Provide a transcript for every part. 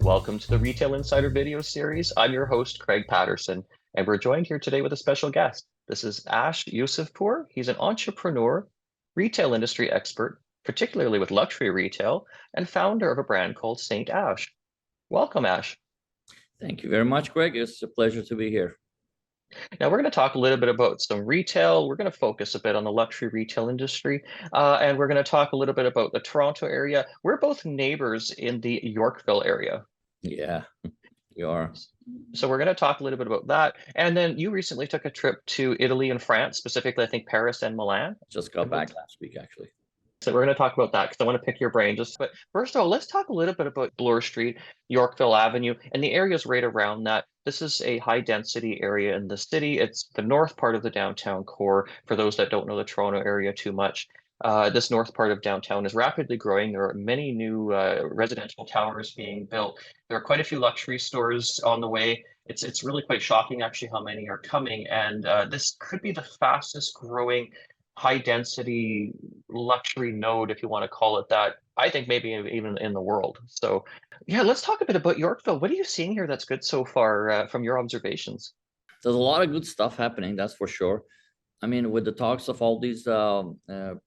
Welcome to the Retail Insider video series. I'm your host, Craig Patterson, and we're joined here today with a special guest. This is Ash Yusufpour. He's an entrepreneur, retail industry expert, particularly with luxury retail, and founder of a brand called St. Ash. Welcome, Ash. Thank you very much, Greg. It's a pleasure to be here. Now, we're going to talk a little bit about some retail. We're going to focus a bit on the luxury retail industry, and we're going to talk a little bit about the Toronto area. We're both neighbors in the Yorkville area. Yeah, you are. So we're going to talk a little bit about that. And then you recently took a trip to Italy and France, specifically, I think, Paris and Milan. Just got back last week, actually. So we're going to talk about that because I want to pick your brain. But first of all, let's talk a little bit about Bloor Street, Yorkville Avenue, and the areas right around that. This is a high density area in the city. It's the north part of the downtown core. For those that don't know the Toronto area too much, this north part of downtown is rapidly growing. There are many new residential towers being built. There are quite a few luxury stores on the way. It's really quite shocking actually how many are coming, and this could be the fastest growing high density luxury node, if you want to call it that. I think maybe even in the world. So yeah, let's talk a bit about Yorkville. What are you seeing here that's good so far from your observations? There's a lot of good stuff happening, that's for sure. I mean, with the talks of all these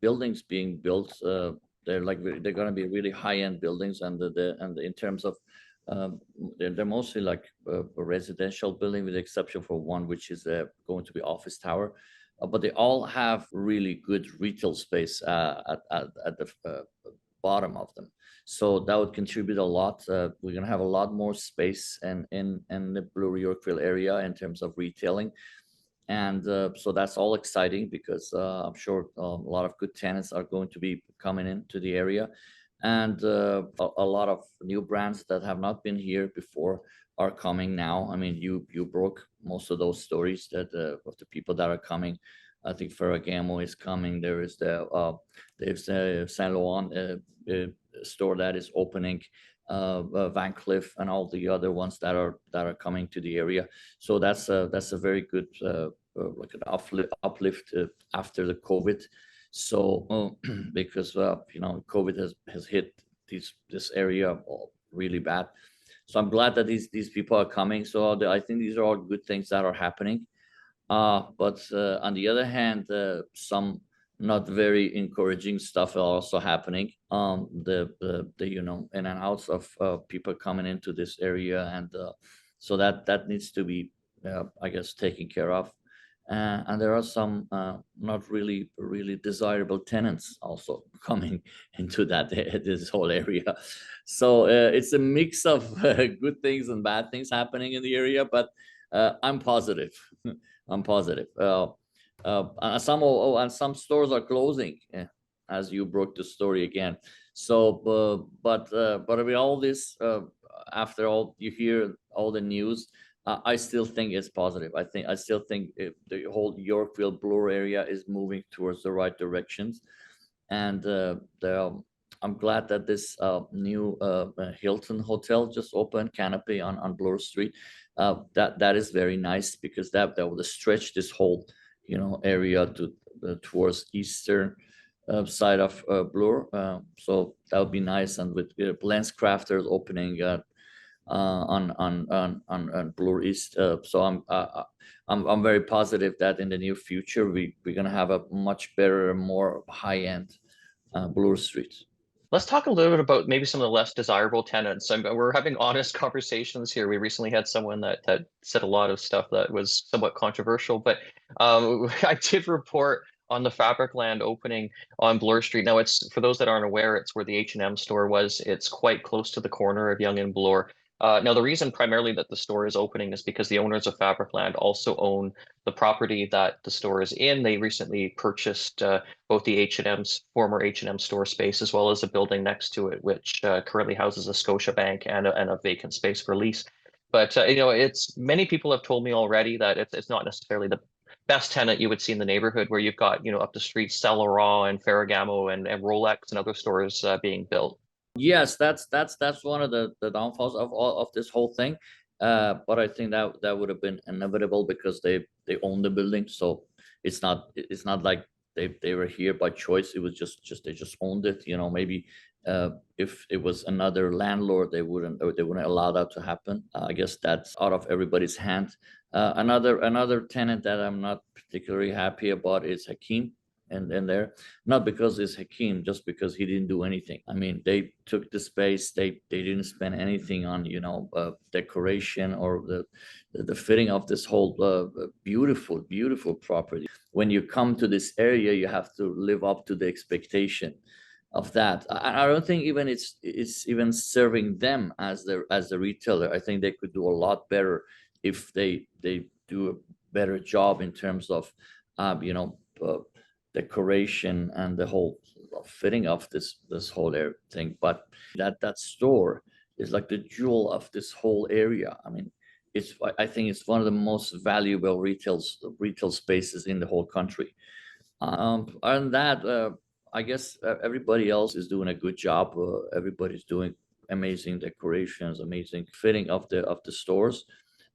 buildings being built, they're going to be really high-end buildings, and in terms of they're mostly like a residential building, with the exception for one, which is going to be office tower. But they all have really good retail space at the bottom of them. So that would contribute a lot. We're going to have a lot more space in the Bloor-Yorkville area in terms of retailing. And so that's all exciting because I'm sure a lot of good tenants are going to be coming into the area. And a lot of new brands that have not been here before are coming now. I mean, you broke most of those stories that of the people that are coming. I think Ferragamo is coming. There's the Saint Laurent store that is opening, Van Cleef, and all the other ones that are coming to the area. So that's a very good like an uplift after the COVID. So because COVID has hit this area really bad. So I'm glad that these people are coming. So I think these are all good things that are happening. But on the other hand, some not very encouraging stuff are also happening. The in and outs of people coming into this area, and so that needs to be, I guess, taken care of. And there are some not really desirable tenants also coming into this whole area. So it's a mix of good things and bad things happening in the area, but I'm positive. I'm positive. And some stores are closing, as you broke the story again. So, but with all this, after all you hear all the news, I still think it's positive. I still think the whole Yorkville Bloor area is moving towards the right directions, and I'm glad that this new Hilton hotel just opened, Canopy on Bloor Street. That is very nice because that will stretch this whole area to towards eastern side of Bloor. So that would be nice, and with Lenscrafters opening on Bloor East. So I'm very positive that in the near future we're gonna have a much better, more high-end Bloor Street. Let's talk a little bit about maybe some of the less desirable tenants. We're having honest conversations here. We recently had someone that said a lot of stuff that was somewhat controversial, but I did report on the Fabricland opening on Bloor Street. Now, it's, for those that aren't aware, it's where the H&M store was. It's quite close to the corner of Yonge and Bloor. Now, the reason primarily that the store is opening is because the owners of Fabricland also own the property that the store is in. They recently purchased both the H&M's former H&M store space as well as a building next to it, which currently houses a Scotiabank and a vacant space for lease. But it's many people have told me already that it's not necessarily the best tenant you would see in the neighborhood, where you've got up the street Saint Laurent and Ferragamo and Rolex and other stores being built. Yes, that's one of the downfalls of this whole thing. But I think that would have been inevitable because they own the building, so it's not like they were here by choice. It was just they just owned it. Maybe If it was another landlord, they wouldn't allow that to happen. I guess that's out of everybody's hand. Another tenant that I'm not particularly happy about is Hakim, and there, not because it's Hakim, just because he didn't do anything. I mean, they took the space, they didn't spend anything on, you know, decoration or the fitting of this whole beautiful property. When you come to this area, you have to live up to the expectation of that. I don't think even it's even serving them as the retailer. I think they could do a lot better if they do a better job in terms of you know, decoration and the whole fitting of this whole thing. But that store is like the jewel of this whole area. I mean, I think it's one of the most valuable retail spaces in the whole country. Other than that, I guess everybody else is doing a good job. Everybody's doing amazing decorations, amazing fitting of the stores.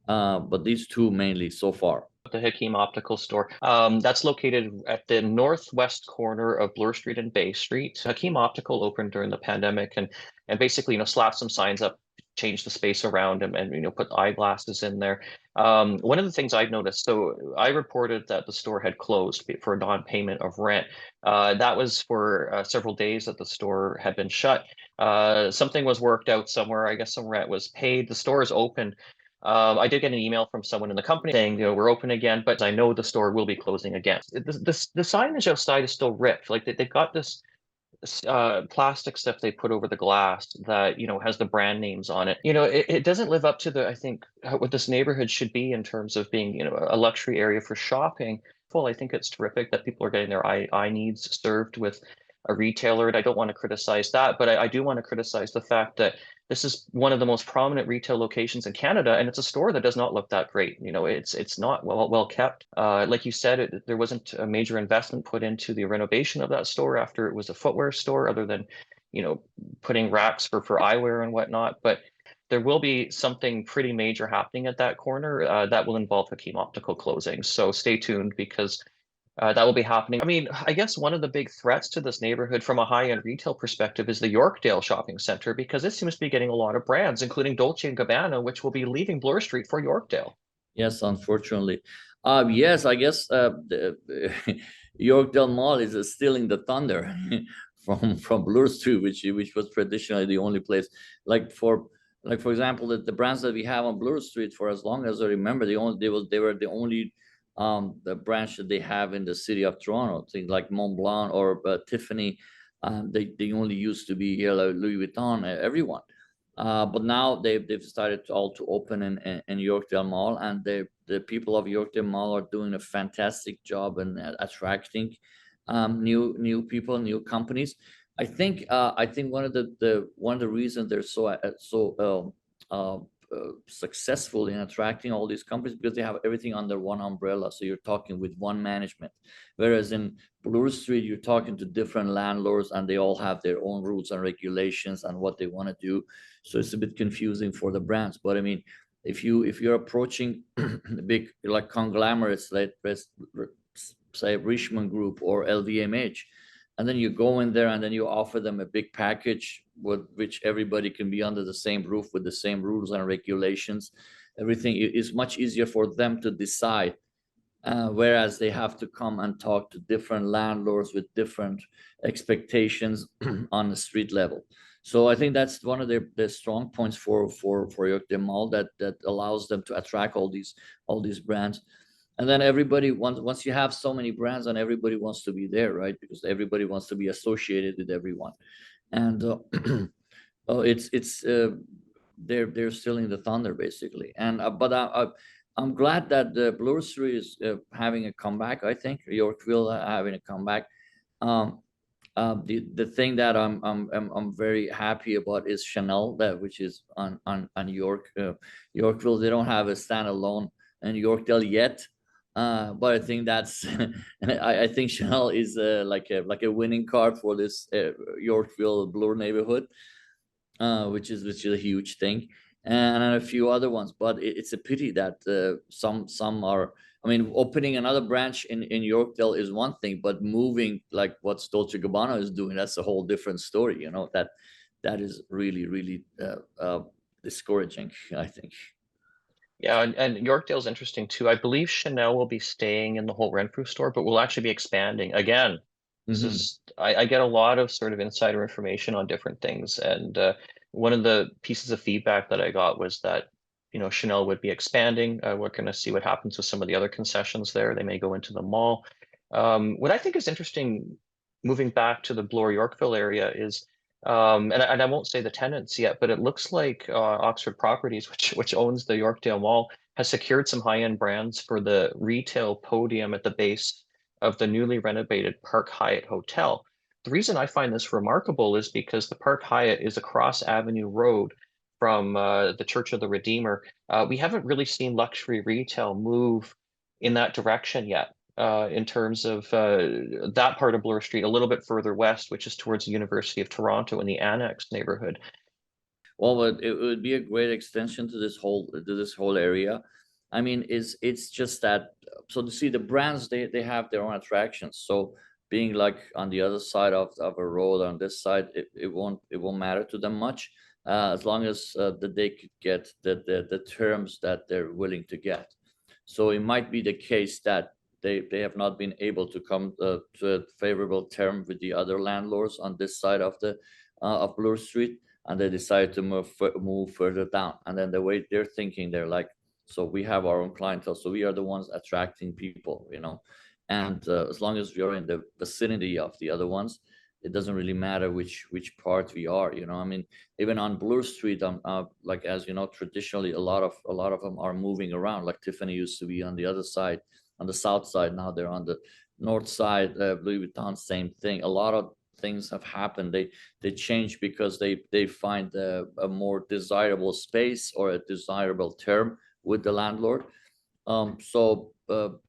But these two mainly so far. The Hakim Optical store. That's located at the northwest corner of Bloor Street and Bay Street. Hakim Optical opened during the pandemic and basically, you know, slapped some signs up, changed the space around and you know, put eyeglasses in there. One of the things I've noticed, so I reported that the store had closed for non-payment of rent. That was for several days that the store had been shut. Something was worked out somewhere. I guess some rent was paid. The store is open. I did get an email from someone in the company saying, you know, we're open again, but I know the store will be closing again. The signage outside is still ripped. Like they've got this plastic stuff they put over the glass that, you know, has the brand names on it. You know, it doesn't live up to I think, what this neighborhood should be in terms of being, you know, a luxury area for shopping. Well, I think it's terrific that people are getting their eye needs served with a retailer, and I don't want to criticize that, but I do want to criticize the fact that this is one of the most prominent retail locations in Canada, and it's a store that does not look that great. You know, it's not well kept. Like you said, there wasn't a major investment put into the renovation of that store after it was a footwear store, other than, you know, putting racks for eyewear and whatnot. But there will be something pretty major happening at that corner that will involve Hakim Optical closing. So stay tuned, because that will be happening. I mean, I guess one of the big threats to this neighborhood from a high-end retail perspective is the Yorkdale shopping center, because it seems to be getting a lot of brands, including Dolce & Gabbana, which will be leaving Bloor Street for Yorkdale. Yes, unfortunately. Yes, I guess the Yorkdale Mall is stealing the thunder from Bloor Street, which was traditionally the only place. For example, the brands that we have on Bloor Street, for as long as I remember, they were the only the branch that they have in the city of Toronto. Things like Montblanc or Tiffany, they only used to be here, like Louis Vuitton, everyone. But now they've started to open in Yorkdale Mall, and the people of Yorkdale Mall are doing a fantastic job in attracting new people, new companies. I think one of the reasons they're so successful in attracting all these companies, because they have everything under one umbrella. So you're talking with one management, whereas in Bloor Street, you're talking to different landlords, and they all have their own rules and regulations and what they want to do. So it's a bit confusing for the brands. But I mean, if you're approaching the big like conglomerates, like say Richmond Group or LVMH, and then you go in there and then you offer them a big package with which everybody can be under the same roof with the same rules and regulations, everything is much easier for them to decide. Whereas they have to come and talk to different landlords with different expectations on the street level. So I think that's one of the strong points for Yorkdale Mall, that allows them to attract all these brands. And then everybody once you have so many brands, and everybody wants to be there, right? Because everybody wants to be associated with everyone. And it's they're stealing the thunder basically. And but I'm glad that the Bloor Street is having a comeback. I think Yorkville having a comeback. The thing that I'm very happy about is Chanel, which is on Yorkville. They don't have a standalone in Yorkdale yet, but I think that's I think Chanel is like a winning card for this Yorkville Bloor neighborhood, which is a huge thing, and a few other ones. But it's a pity that some are I mean, opening another branch in Yorkdale is one thing, but moving like what Dolce Gabbana is doing, that's a whole different story. You know, that is really, really discouraging, I think. Yeah, and Yorkdale's interesting too. I believe Chanel will be staying in the Holt Renfrew store, but will actually be expanding. Again, this Hmm. is I get a lot of sort of insider information on different things, and one of the pieces of feedback that I got was that, Chanel would be expanding. We're going to see what happens with some of the other concessions there. They may go into the mall. What I think is interesting, moving back to the Bloor-Yorkville area, is and I won't say the tenants yet, but it looks like Oxford Properties, which owns the Yorkdale Mall, has secured some high-end brands for the retail podium at the base of the newly renovated Park Hyatt Hotel. The reason I find this remarkable is because the Park Hyatt is across Avenue Road from the Church of the Redeemer. We haven't really seen luxury retail move in that direction yet, in terms of that part of Bloor Street, a little bit further west, which is towards the University of Toronto in the Annex neighborhood. Well, it would be a great extension to this whole area. I mean, it's just that, so to see the brands, they have their own attractions. So being like on the other side of a road on this side, it won't matter to them much, as long as that they could get the terms that they're willing to get. So it might be the case that they have not been able to come to a favorable term with the other landlords on this side of Bloor Street, and they decided to move further down. And then the way they're thinking, they're like, so we have our own clientele, so we are the ones attracting people, and as long as we are in the vicinity of the other ones, it doesn't really matter which part we are. I mean, even on Bloor Street, like, as you know, traditionally a lot of them are moving around. Like Tiffany used to be on the other side, on the south side. Now they're on the north side. Louis Vuitton, same thing. A lot of things have happened. They change because they find a more desirable space or a desirable term with the landlord. So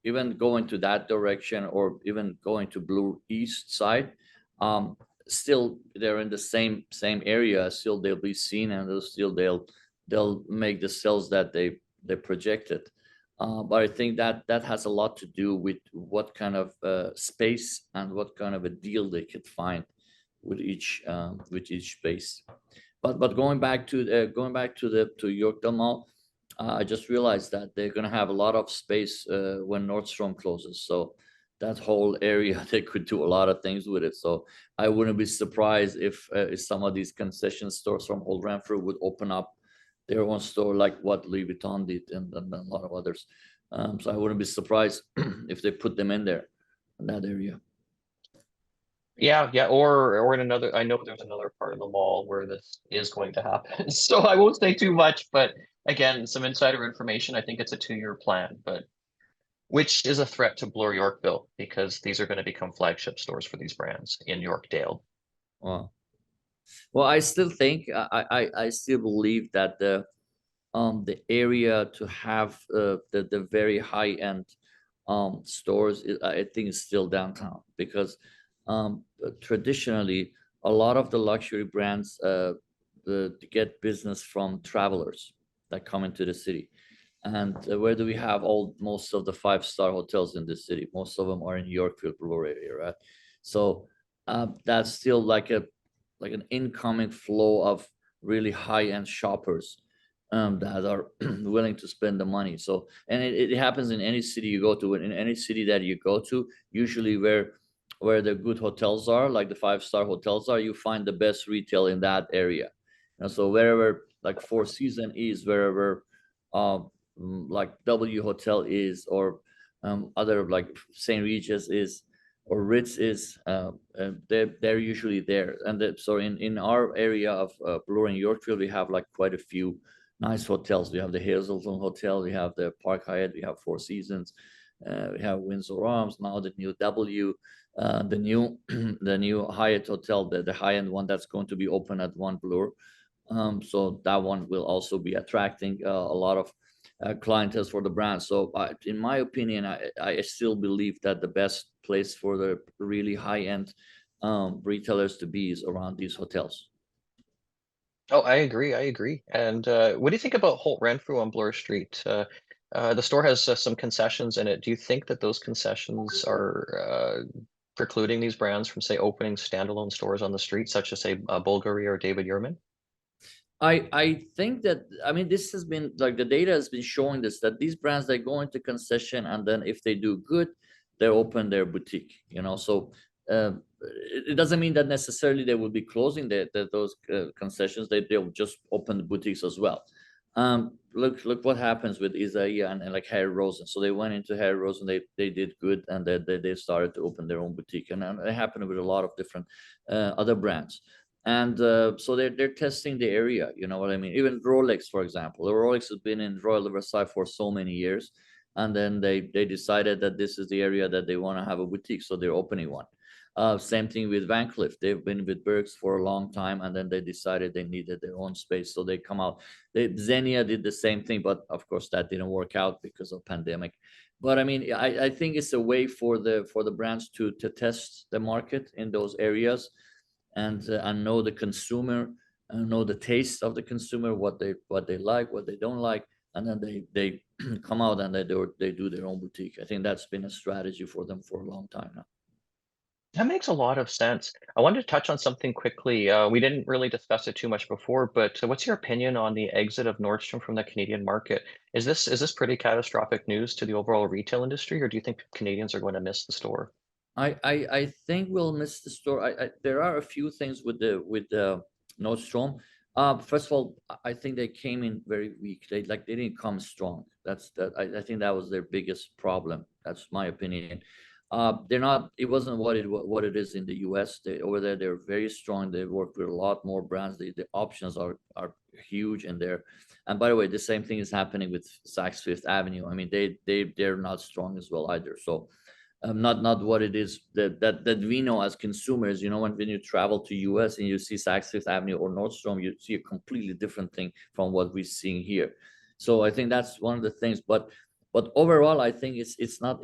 even going to that direction, or even going to Bloor East side, still they're in the same area. Still they'll be seen, and they'll make the sales that they projected. But I think that has a lot to do with what kind of space and what kind of a deal they could find with each space. But going back to Yorkdale Mall, I just realized that they're gonna have a lot of space when Nordstrom closes. So that whole area, they could do a lot of things with it. So I wouldn't be surprised if some of these concession stores from Holt Renfrew would open up their own store, like what Louis Vuitton did, and a lot of others. So I wouldn't be surprised if they put them in there, in that area. Yeah, yeah, or in another, I know there's another part of the mall where this is going to happen. So I won't say too much, but again, some insider information. I think it's a 2-year plan, but which is a threat to Bloor-Yorkville because these are going to become flagship stores for these brands in Yorkdale. Wow. Well, I still think I still believe that the area to have the very high end stores, I think is still downtown, because traditionally a lot of the luxury brands get business from travelers that come into the city. And where do we have most of the 5-star hotels in the city? Most of them are in Yorkville, Bloor area, right? So that's still like an incoming flow of really high-end shoppers that are willing to spend the money. So, and it happens in any city you go to. In any city that you go to, usually where the good hotels are, like the 5-star hotels are, you find the best retail in that area. And so wherever like Four Seasons is, wherever like W Hotel is, or other like St. Regis is, or Ritz is, they're usually there. And so in our area of Bloor and Yorkville, we have like quite a few nice hotels. We have the Hazelton Hotel, we have the Park Hyatt, we have Four Seasons, we have Windsor Arms, now the new W, the new the new Hyatt Hotel, the high-end one that's going to be open at One Bloor. So that one will also be attracting a lot of clientele for the brand. So in my opinion, I still believe that the best place for the really high-end retailers to be is around these hotels. Oh, I agree. I agree. And what do you think about Holt Renfrew on Bloor Street? The store has some concessions in it. Do you think that those concessions are precluding these brands from, say, opening standalone stores on the street, such as, say, Bulgari or David Yurman? I think that, I mean, this has been like, the data has been showing this, that these brands, they go into concession, and then if they do good, they open their boutique, you know. So it doesn't mean that necessarily they will be closing those concessions. They'll just open the boutiques as well. Look what happens with Isaiah and like Harry Rosen. So they went into Harry Rosen, they did good, and they started to open their own boutique, and it happened with a lot of different other brands. And so they're testing the area, you know what I mean? Even Rolex, for example. Rolex has been in Royal Versailles for so many years, and then they decided that this is the area that they want to have a boutique, so they're opening one. Same thing with Van Cleef. They've been with Berks for a long time, and then they decided they needed their own space, so they come out. Xenia did the same thing, but of course that didn't work out because of pandemic. But I mean, I think it's a way for the brands to test the market in those areas, and know the consumer, and know the taste of the consumer, what they like, what they don't like, and then they come out and they do their own boutique. I think that's been a strategy for them for a long time now. That makes a lot of sense. I wanted to touch on something quickly. We didn't really discuss it too much before, but what's your opinion on the exit of Nordstrom from the Canadian market? Is this pretty catastrophic news to the overall retail industry, or do you think Canadians are going to miss the store? I think we'll miss the store. There are a few things with the Nordstrom. First of all, I think they came in very weak. They didn't come strong. I think that was their biggest problem. That's my opinion. They're not. It wasn't what it is in the U.S. Over there, they're very strong. They work with a lot more brands. The options are huge in there. And by the way, the same thing is happening with Saks Fifth Avenue. I mean, they're not strong as well either. So not what it is that we know as consumers. You know, when you travel to US and you see Saks Fifth Avenue or Nordstrom, you see a completely different thing from what we're seeing here. So I think that's one of the things. But overall, I think it's not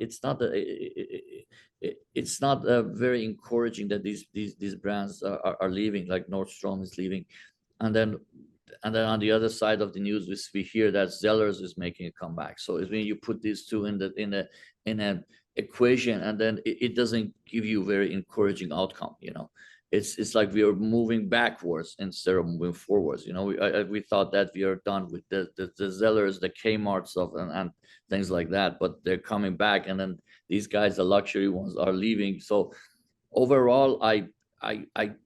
very encouraging that these brands are leaving, like Nordstrom is leaving. And then on the other side of the news, we hear that Zellers is making a comeback. So it's when you put these two in a equation, and then it doesn't give you very encouraging outcome. You know, it's like we are moving backwards instead of moving forwards. You know, we thought that we are done with the Zellers, the Kmart's of and things like that, but they're coming back, and then these guys, the luxury ones, are leaving. So overall, I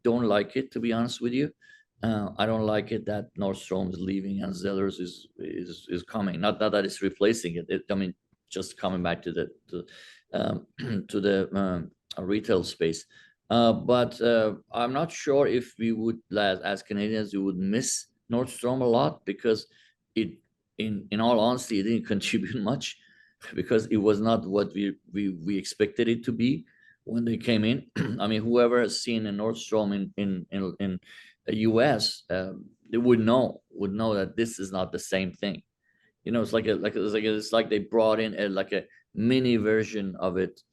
don't like it, to be honest with you. I don't like it that Nordstrom is leaving and Zellers is coming. Not that it's replacing it. I mean, just coming back to the retail space. But I'm not sure if we would, as Canadians, we would miss Nordstrom a lot, because in all honesty, it didn't contribute much, because it was not what we expected it to be when they came in. I mean, whoever has seen a Nordstrom in the US, they would know that this is not the same thing. You know, it's like they brought in a mini version of it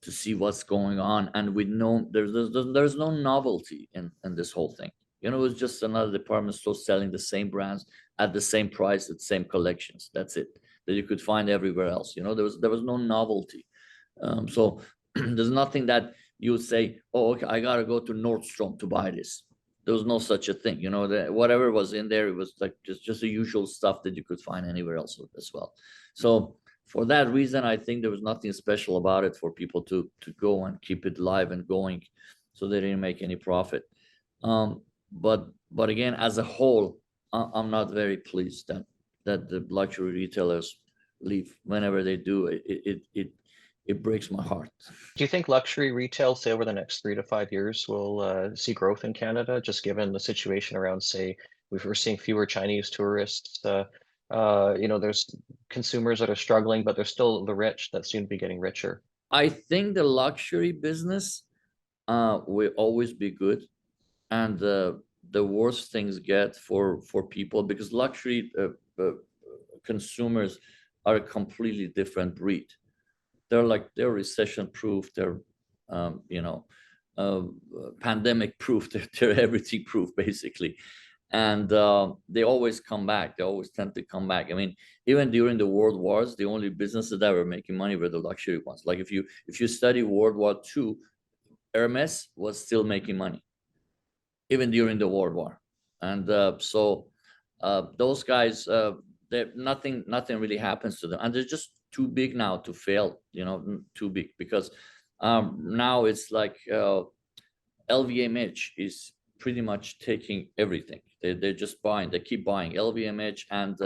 to see what's going on, and with there's no novelty in this whole thing. You know, it's just another department store selling the same brands at the same price, at the same collections. That's it, that you could find everywhere else. You know, there was no novelty. So there's nothing that you would say, oh, okay, I gotta go to Nordstrom to buy this. There was no such a thing. You know, that whatever was in there, it was like just the usual stuff that you could find anywhere else as well. So for that reason, I think there was nothing special about it for people to go and keep it live and going, so they didn't make any profit. But again, as a whole, I'm not very pleased that the luxury retailers leave. Whenever they do, it breaks my heart. Do you think luxury retail, say, over the next 3 to 5 years, will see growth in Canada, just given the situation around, say, we're seeing fewer Chinese tourists? There's consumers that are struggling, but there's still the rich that seem to be getting richer. I think the luxury business will always be good, and the worse things get for people, because luxury consumers are a completely different breed. They're recession proof. They're pandemic proof. They're everything proof, basically. and they always come back. They always tend to come back. I mean, even during the world wars, the only businesses that were making money were the luxury ones. Like if you study World War II, Hermes was still making money even during the World War. And those guys, nothing really happens to them, and they're just too big now to fail. Too big, because now it's like LVMH is pretty much taking everything. They're just buying. They keep buying. LVMH and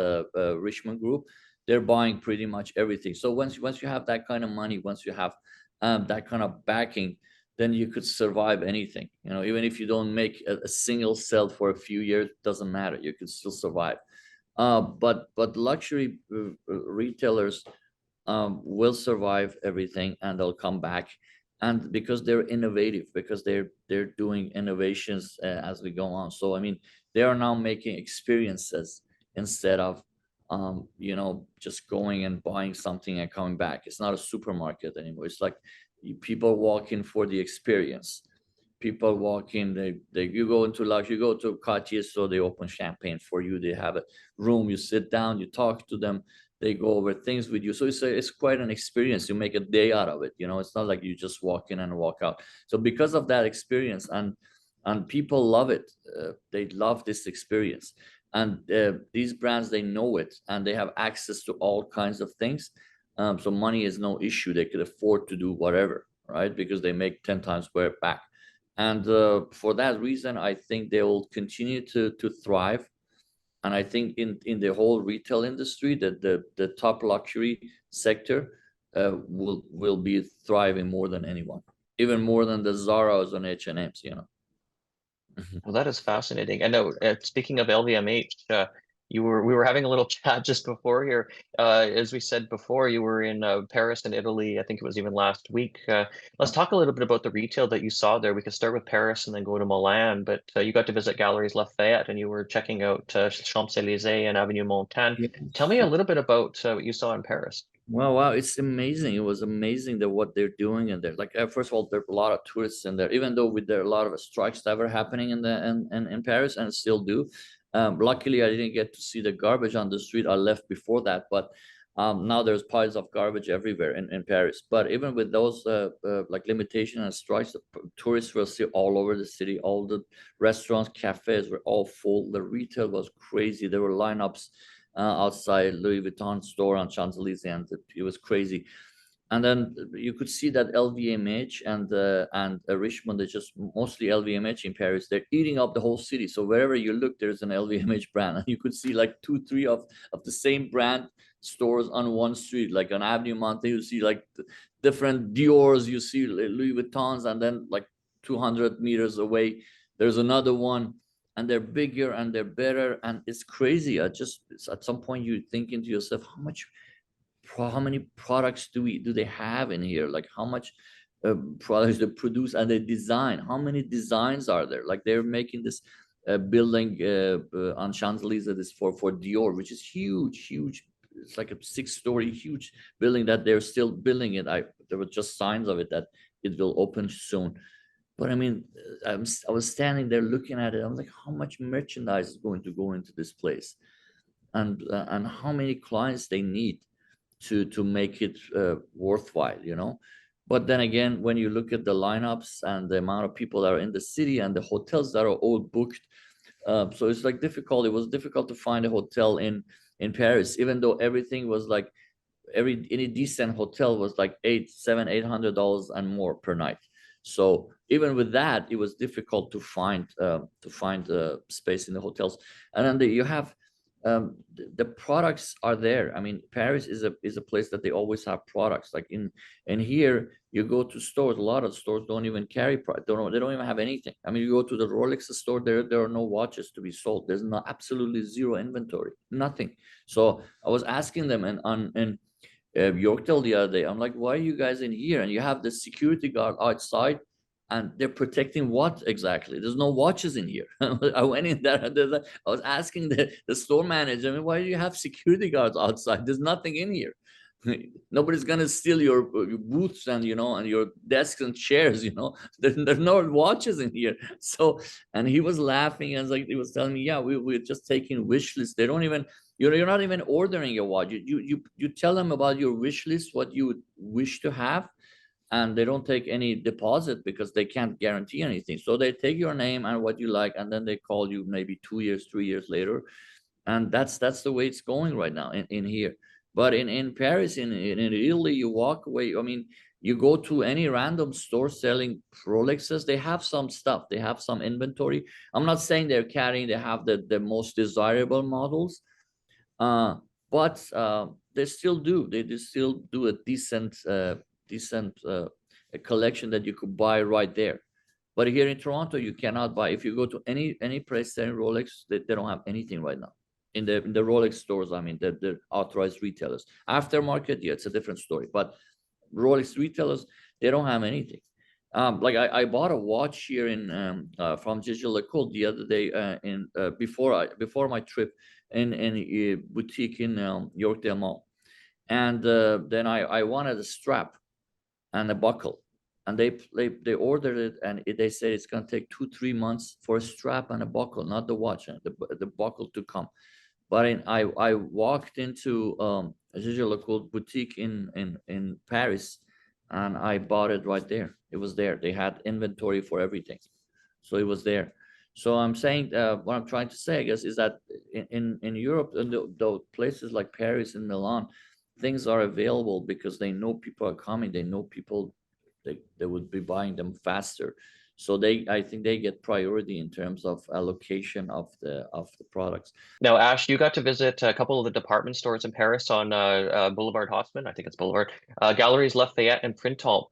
Richmond Group, they're buying pretty much everything. So once you have that kind of money, once you have that kind of backing, then you could survive anything. Even if you don't make a single sale for a few years, doesn't matter. You could still survive. But luxury retailers will survive everything, and they'll come back. And because they're innovative, because they're doing innovations as we go on. So I mean, they are now making experiences instead of just going and buying something and coming back. It's not a supermarket anymore. It's like people walk in for the experience. People walk in, you go into luxury, you go to Cartier store, they open champagne for you. They have a room, you sit down, you talk to them, they go over things with you. So it's quite an experience. You make a day out of it. It's not like you just walk in and walk out. So because of that experience, and people love it, they love this experience. And these brands, they know it, and they have access to all kinds of things. So money is no issue. They could afford to do whatever, right? Because they make 10 times where back. And for that reason, I think they will continue to thrive. And I think in the whole retail industry, that the top luxury sector will be thriving more than anyone, even more than the Zara's and H&M's. Well, that is fascinating. I know. Speaking of LVMH, we were having a little chat just before here. As we said before, you were in Paris and Italy. I think it was even last week. Let's talk a little bit about the retail that you saw there. We could start with Paris and then go to Milan. But you got to visit Galeries Lafayette, and you were checking out Champs-Élysées and Avenue Montaigne. Tell me a little bit about what you saw in Paris. Well, wow, it's amazing. It was amazing that what they're doing in there. Like, first of all, there are a lot of tourists in there, even though there are a lot of strikes that were happening in Paris, and still do. Luckily, I didn't get to see the garbage on the street. I left before that, but now there's piles of garbage everywhere in Paris. But even with those like limitation and strikes, the tourists were still all over the city. All the restaurants, cafes were all full. The retail was crazy. There were lineups outside Louis Vuitton store on Champs-Élysées, and it was crazy. And then you could see that LVMH and Richmond, they're just mostly LVMH in Paris. They're eating up the whole city. So wherever you look, there's an LVMH brand, and you could see like 2-3 of the same brand stores on one street. Like on Avenue Montaigne, you see like different Dior's, you see Louis Vuittons, and then like 200 meters away, there's another one. And they're bigger and they're better, and it's crazy. At some point you thinking to yourself, how many products do they have in here? Like how much products they produce and they design? How many designs are there? Like they're making this building on Champs-Élysées, this for Dior, which is huge. It's like a 6-story huge building that they're still building it. There were just signs of it that it will open soon. But I mean, I was standing there looking at it. I was like, how much merchandise is going to go into this place, and how many clients they need to make it worthwhile. But then again, when you look at the lineups and the amount of people that are in the city and the hotels that are all booked, so it's like difficult. It was difficult to find a hotel in Paris, even though everything was like any decent hotel was like $800 and more per night. So even with that, it was difficult to find space in the hotels. And then you have the products are there. I mean, Paris is a place that they always have products. Like in here, you go to stores. A lot of stores don't even carry product. They don't even have anything. I mean, you go to the Rolex store. There are no watches to be sold. There's absolutely zero inventory. Nothing. So I was asking them in Yorkdale the other day, I'm like, why are you guys in here? And you have the security guard outside, and they're protecting what exactly? There's no watches in here. I went in there, and I was asking the store manager, I mean, why do you have security guards outside? There's nothing in here. Nobody's gonna steal your booths and and your desks and chairs. There's no watches in here. So, and he was laughing and like he was telling me, yeah, we're just taking wish lists. They don't even you're not even ordering a watch. You tell them about your wish list, what you would wish to have, and they don't take any deposit because they can't guarantee anything. So they take your name and what you like, and then they call you maybe 2 years, 3 years later, and that's the way it's going right now in here. But in Paris, in Italy, you walk away. I mean, you go to any random store selling Rolexes, they have some stuff, they have some inventory. I'm not saying they're carrying, they have the most desirable models, uh, but they still do. They still do a decent a collection that you could buy right there. But here in Toronto, you cannot buy. If you go to any place selling Rolex, they don't have anything right now in the Rolex stores. I mean, the authorized retailers. Aftermarket, yeah, it's a different story. But Rolex retailers, they don't have anything. Like I bought a watch here in from Digital the other day in before my trip in a boutique in Yorkdale Mall, and then I wanted a strap and a buckle, and they ordered it, and they said it's gonna take 2-3 months for a strap and a buckle, not the watch, the buckle to come. But I walked into a Digital boutique in Paris, and I bought it right there. It was there. They had inventory for everything, so it was there. So I'm saying what I'm trying to say, I guess, is that in Europe and the places like Paris and Milan, things are available because they know people are coming. They know people, they would be buying them faster. So I think they get priority in terms of allocation of the products. Now, Ash, you got to visit a couple of the department stores in Paris on Boulevard Hausman. I think it's Boulevard. Galleries Lafayette and Printemps.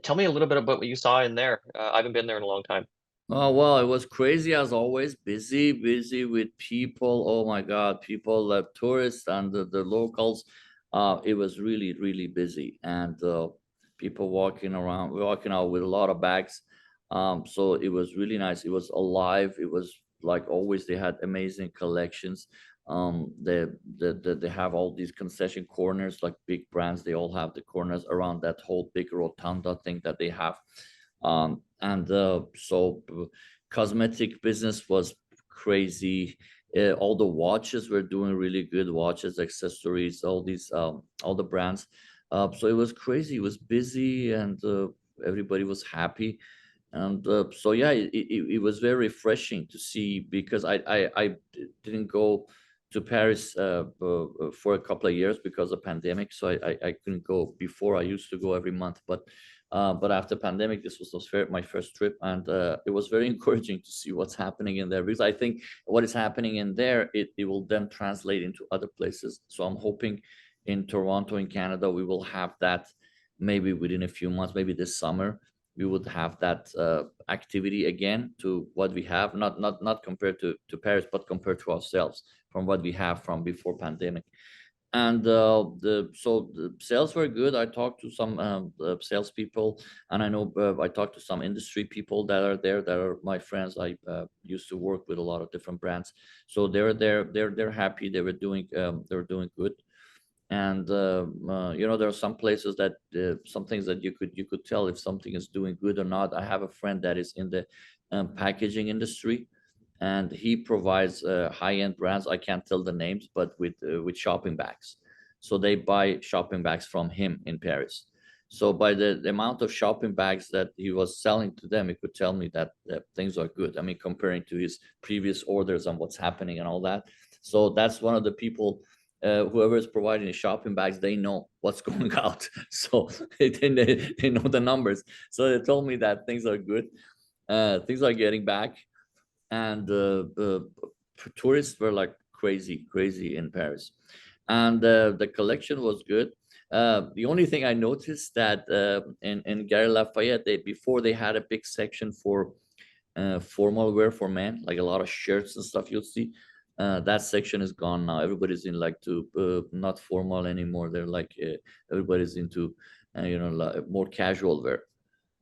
Tell me a little bit about what you saw in there. I haven't been there in a long time. Oh, well, it was crazy as always, busy with people. Oh my God, people, tourists and the locals. It was really busy, and people walking out with a lot of bags. So it was really nice. It was alive. It was like always. They had amazing collections. They have all these concession corners, like big brands. They all have the corners around that whole big rotunda thing that they have. And so cosmetic business was crazy. All the watches were doing really good, watches, accessories, all the brands. So it was crazy. It was busy, and everybody was happy. And so yeah, it was very refreshing to see, because I didn't go to Paris for a couple of years because of pandemic. So I couldn't go before. I used to go every month, but after pandemic, this was my first trip, and it was very encouraging to see what's happening in there, because I think what is happening in there, it will then translate into other places. So I'm hoping in Toronto, in Canada, we will have that maybe within a few months, maybe this summer. We would have that activity again to what we have, not compared to Paris, but compared to ourselves from what we have from before pandemic. And the sales were good. I talked to some salespeople, and I know I talked to some industry people that are there, that are my friends. I used to work with a lot of different brands, so they're there. They're happy. They were doing good. And there are some places that some things that you could tell if something is doing good or not. I have a friend that is in the packaging industry, and he provides high-end brands. I can't tell the names, but with shopping bags. So they buy shopping bags from him in Paris. So by the amount of shopping bags that he was selling to them, he could tell me that things are good. I mean, comparing to his previous orders and what's happening and all that. So that's one of the people, whoever is providing the shopping bags, they know what's going out. So they know the numbers. So they told me that things are good. Things are getting back, and tourists were like crazy in Paris, and the collection was good. The only thing I noticed that in Galeries Lafayette, before they had a big section for formal wear for men, like a lot of shirts and stuff you'll see. That section is gone now. Everybody's in like not formal anymore. They're like everybody's into more casual wear.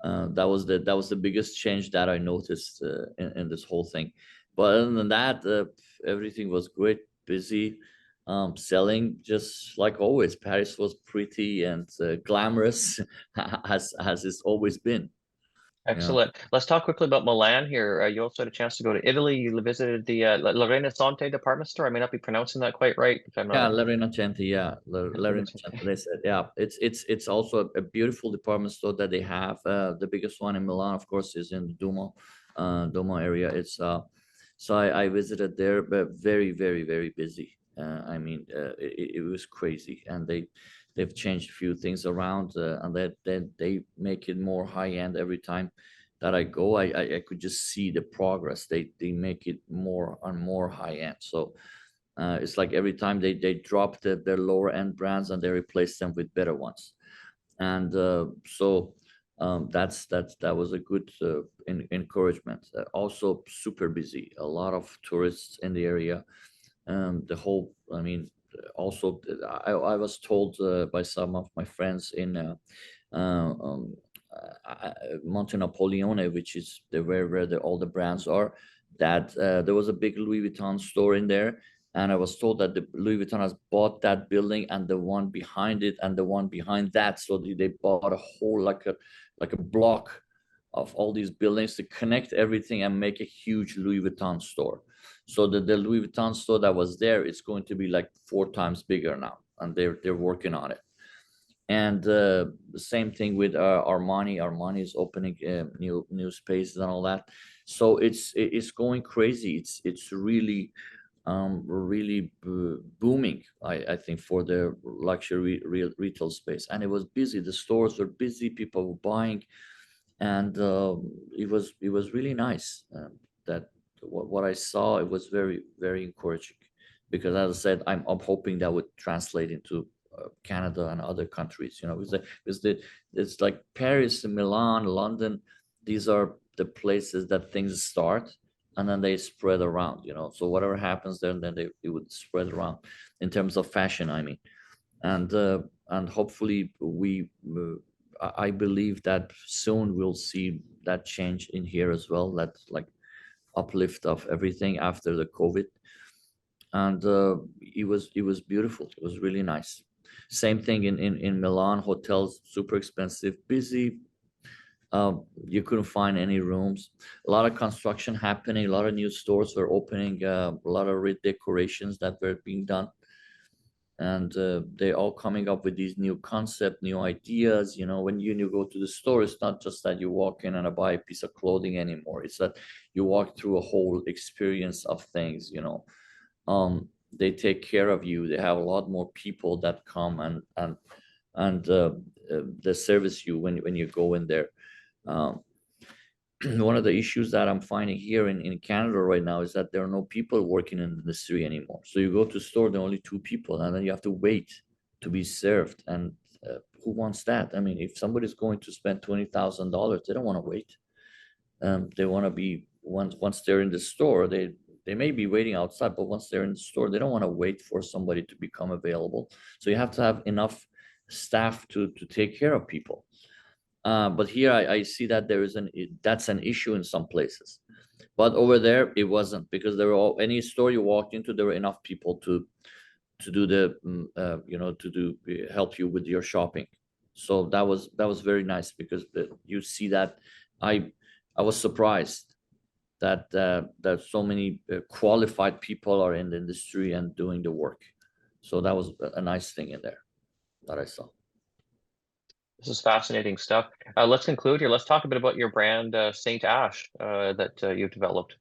That was the biggest change that I noticed in this whole thing. But other than that, everything was great, busy. selling just like always. Paris was pretty and glamorous as it's always been. Excellent. Let's talk quickly about Milan here. You also had a chance to go to Italy. You visited the La Rinascente department store. I may not be pronouncing that quite right, if I'm Yeah, not. La Rinascente, yeah, La Rinascente. They said, yeah, it's also a beautiful department store that they have. The biggest one in Milan, of course, is in the Duomo area. It's so I visited there, but very, very, very busy. I mean, it was crazy, and they've changed a few things around, and they make it more high end every time that I go. I could just see the progress. They make it more and more high end. So. It's like every time they drop their lower end brands and they replace them with better ones, and so that was a good encouragement. Also super busy, a lot of tourists in the area. The whole, I mean, also I was told by some of my friends in uh, um, Monte Napoleone, which is where all the brands are, that there was a big Louis Vuitton store in there, and I was told that the Louis Vuitton has bought that building and the one behind it and the one behind that. So they bought a whole like a block of all these buildings to connect everything and make a huge Louis Vuitton store. So the Louis Vuitton store that was there is going to be like 4 times bigger now, and they're working on it. And the same thing with Armani. Armani is opening new spaces and all that. So it's going crazy. It's really really booming, I think, for the luxury retail space. And it was busy. The stores were busy. People were buying, and it was really nice. That what I saw, it was very, very encouraging, because as I said, I'm hoping that would translate into Canada and other countries. You know, it's like Paris, Milan, London. These are the places that things start, and then they spread around. You know, so whatever happens there, then it would spread around in terms of fashion. I mean, and hopefully we. I believe that soon we'll see that change in here as well. That like uplift of everything after the COVID, and it was beautiful. It was really nice. Same thing in Milan. Hotels super expensive, busy. You couldn't find any rooms. A lot of construction happening. A lot of new stores were opening. A lot of redecorations that were being done, and they're all coming up with these new concept, new ideas. You know, when you go to the store, it's not just that you walk in and buy a piece of clothing anymore. It's that you walk through a whole experience of things. You know, they take care of you. They have a lot more people that come and they service you when you go in there. um, one of the issues that I'm finding here in Canada right now is that there are no people working in the industry anymore. So you go to a store, there are only 2 people, and then you have to wait to be served. And who wants that? I mean, if somebody's going to spend $20,000, they don't want to wait. They want to be, once they're in the store, they may be waiting outside, but once they're in the store, they don't want to wait for somebody to become available. So you have to have enough staff to take care of people. But here I see that there is that's an issue in some places, but over there it wasn't, because there were any store you walked into, there were enough people to do the you know, to do help you with your shopping. So that was very nice, because you see that I was surprised that so many qualified people are in the industry and doing the work. So that was a nice thing in there that I saw. This is fascinating stuff. Let's conclude here. Let's talk a bit about your brand, Saint Ash, that you've developed.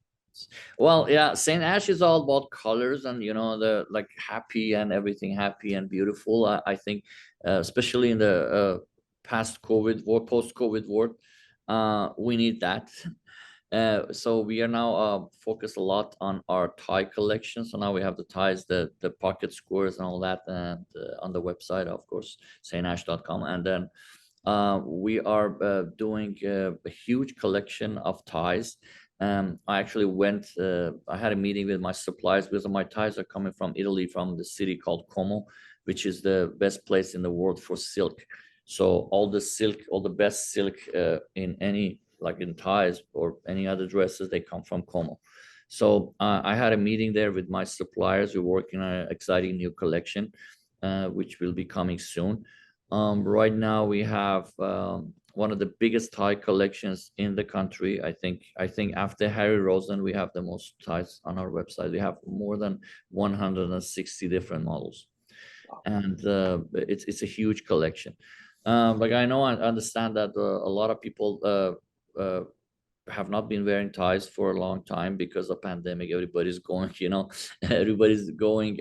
Well, yeah, Saint Ash is all about colors, and you know, the like happy and everything happy and beautiful. I think, especially in the past COVID war, post COVID world, we need that. So we are now focused a lot on our tie collection. So now we have the ties, the pocket squares and all that, and on the website, of course, saintash.com. And then we are doing a huge collection of ties. I actually went, I had a meeting with my suppliers, because my ties are coming from Italy, from the city called Como, which is the best place in the world for silk. So all the silk, all the best silk in any, like in ties or any other dresses, they come from Como. So I had a meeting there with my suppliers. We're working on an exciting new collection, which will be coming soon. Right now we have one of the biggest tie collections in the country. I think after Harry Rosen, we have the most ties on our website. We have more than 160 different models, and it's a huge collection. Like I know, I understand that a lot of people have not been wearing ties for a long time because of pandemic. Everybody's going, everybody's going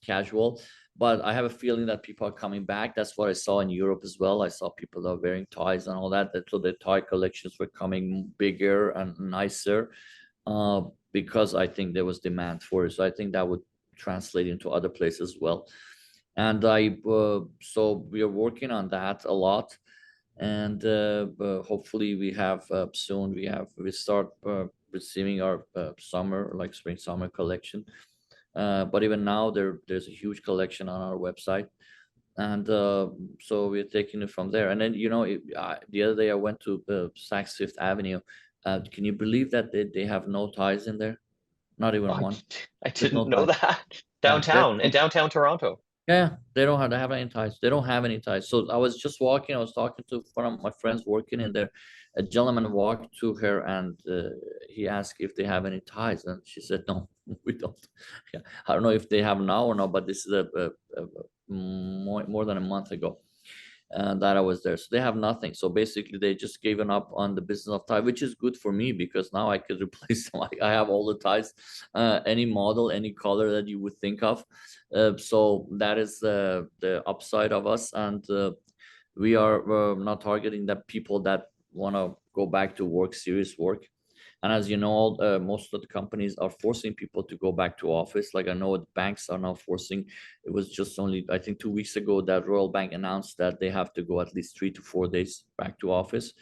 casual. But I have a feeling that people are coming back. That's what I saw in Europe as well. I saw people are wearing ties and all that. So the tie collections were coming bigger and nicer because I think there was demand for it. So I think that would translate into other places as well. And so we are working on that a lot, and hopefully we have soon we start receiving our summer, like spring summer collection. But even now there's a huge collection on our website, and so we're taking it from there. And then the other day I went to Saks Fifth Avenue. Can you believe that they have no ties in there? Not even Oh, one. I There's no didn't know ties. that. Yeah, In downtown Toronto. yeah, they don't have any ties. They don't have any ties. So I was just walking. I was talking to one of my friends working in there. A gentleman walked to her and he asked if they have any ties, and she said, "No, we don't." Yeah, I don't know if they have now or not, but this is more than a month ago that I was there. So they have nothing. So basically, they just given up on the business of tie, which is good for me because now I could replace them. I have all the ties, any model, any color that you would think of. So that is the upside of us, and we are not targeting the people that want to go back to work, serious work. And as you know, most of the companies are forcing people to go back to office. Like I know the banks are now forcing. It was just only, I think, 2 weeks ago that Royal Bank announced that they have to go at least 3 to 4 days back to office.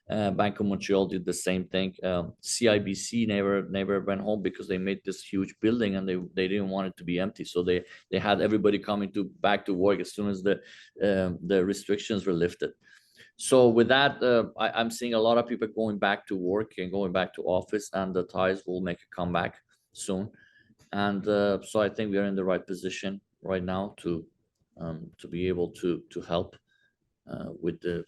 Bank of Montreal did the same thing. CIBC never went home because they made this huge building and they didn't want it to be empty. So they had everybody coming back to work as soon as the restrictions were lifted. So with that, I'm seeing a lot of people going back to work and going back to office, and the ties will make a comeback soon. And so I think we are in the right position right now to be able to help with the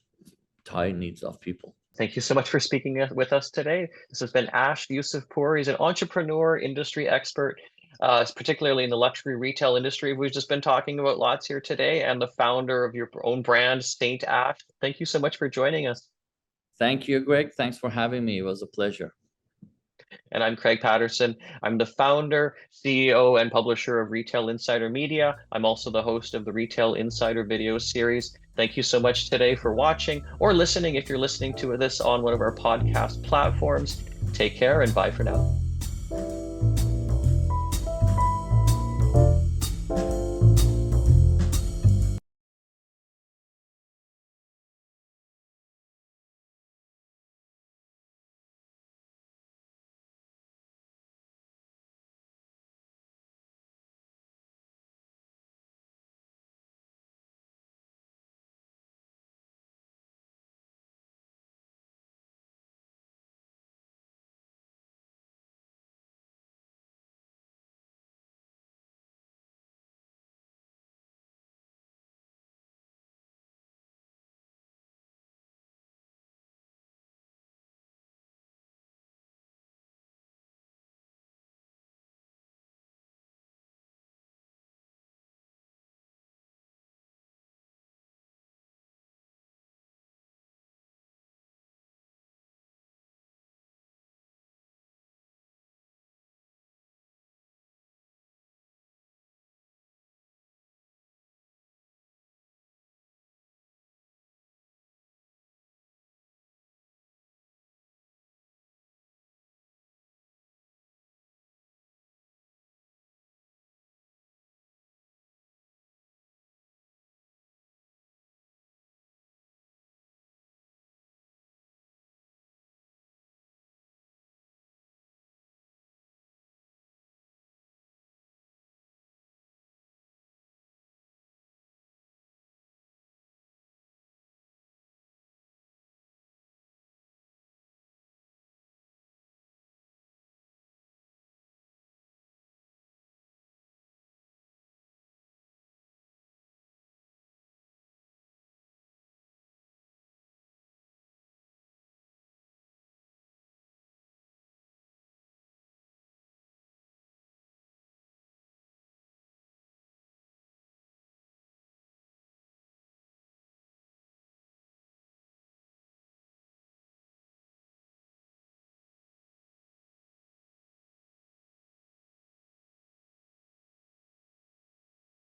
tie needs of people. Thank you so much for speaking with us today. This has been Ash Yusufpour. He's an entrepreneur, industry expert, particularly in the luxury retail industry. We've just been talking about lots here today, and the founder of your own brand, Saint Ash. Thank you so much for joining us. Thank you, Greg. Thanks for having me. It was a pleasure. And I'm Craig Patterson. I'm the founder, CEO, and publisher of Retail Insider Media. I'm also the host of the Retail Insider video series. Thank you so much today for watching or listening if you're listening to this on one of our podcast platforms. Take care and bye for now.